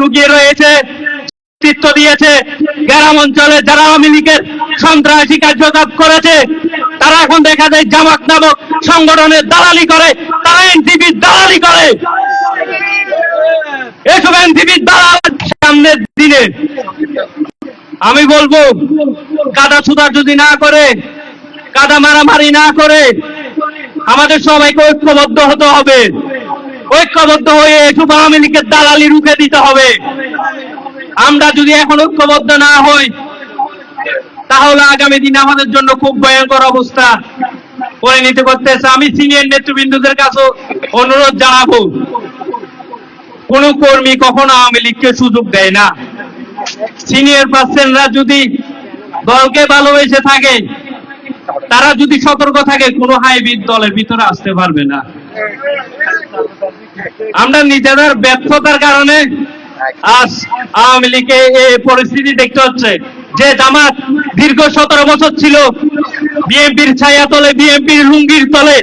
লুকিয়ে রয়েছে, নেতৃত্ব দিয়েছে। গ্রাম অঞ্চলে যারা আওয়ামী লীগের সন্ত্রাসী কার্যকলাপ করেছে, তারা এখন দেখা যায় জামাত নামক সংগঠনের দালালি করে, তারা এনসিপির দালালি করে। এসব এনসিপির দালাল সামনের দিনে আমি বলবো, কাদা ছুতা যদি না করে, কাদা মারামারি না করে, আমাদের সবাইকে ঐক্যবদ্ধ হতে হবে। ঐক্যবদ্ধ হয়ে এসব আওয়ামী লীগের দালালি রুখে দিতে হবে। আমরা যদি এখন ঐক্যবদ্ধ না হই, তাহলে আগামী দিনে আমাদের জন্য খুব ভয়ঙ্কর অবস্থা পরিণত করতেছে। আমি সিনিয়র নেতৃবৃন্দদের কাছে অনুরোধ জানাবো, কোন কর্মী কখনো আওয়ামী লীগকে সুযোগ দেয় না। সিনিয়র পার্সনরা যদি দলকে ভালোবেসে থাকে, তারা যদি সতর্ক থাকে, কোনো হাইব্রিড দলের ভিতরে আসতে পারবে না। আমরা নিজেদের ব্যর্থতার কারণে আজ আওয়ামী লীগে এই পরিস্থিতি দেখতে হচ্ছে। যে জামাত দীর্ঘ 17 বছর ছিল বিএনপির ছায়া তলে, বিএনপির লুঙ্গির তলে,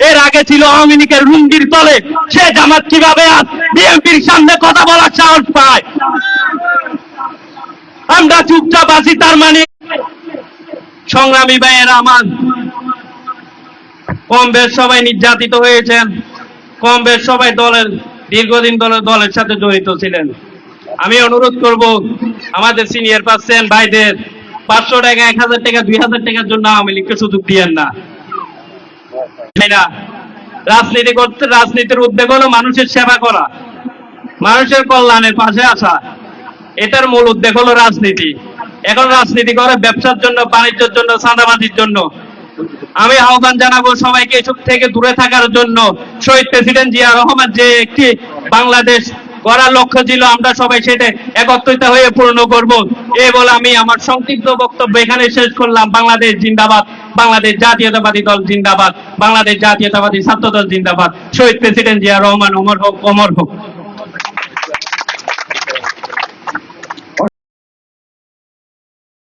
এর আগে ছিল আওয়ামী লীগের লুঙ্গির তলে, সে জামাত কিভাবে আজ বিএনপির সামনে কথা বলার সাহস পায়? আমরা চুপচাপ আছি, তার মানে সংগ্রামী ভাইয়েরা আমার, কম বেশ সবাই নির্যাতিত হয়েছেন, কম বেশ সবাই দীর্ঘদিন দলের সাথে জড়িত ছিলেন। আমি অনুরোধ করব আমাদের সিনিয়র পার্সন ভাইদের, 500 টাকা, 1000 টাকা, 2000 টাকার জন্য আওয়ামী লীগকে সুযোগ দিয়েন না। রাজনীতি করতে, রাজনীতির উদ্যোগ হলো মানুষের সেবা করা, মানুষের কল্যাণের পাশে আসা, এটার মূল উদ্যোগ হলো রাজনীতি। এখন রাজনীতি করে ব্যবসার জন্য, বাণিজ্যের জন্য, চাঁদাবাজির জন্য। আমি আহ্বান জানাবো সবাইকে এসব থেকে দূরে থাকার জন্য। শহীদ প্রেসিডেন্ট জিয়া রহমান যে একটি বাংলাদেশ গড়ার লক্ষ্য ছিল, আমরা সবাই সেটা একত্রিত হয়ে পূর্ণ করব। এই বলে আমি আমার সংক্ষিপ্ত বক্তব্য এখানে শেষ করলাম। বাংলাদেশ জিন্দাবাদ, বাংলাদেশ জাতীয়তাবাদী দল জিন্দাবাদ, বাংলাদেশ জাতীয়তাবাদী ছাত্র দল জিন্দাবাদ। শহীদ প্রেসিডেন্ট জিয়া রহমান অমর হোক, অমর হোক।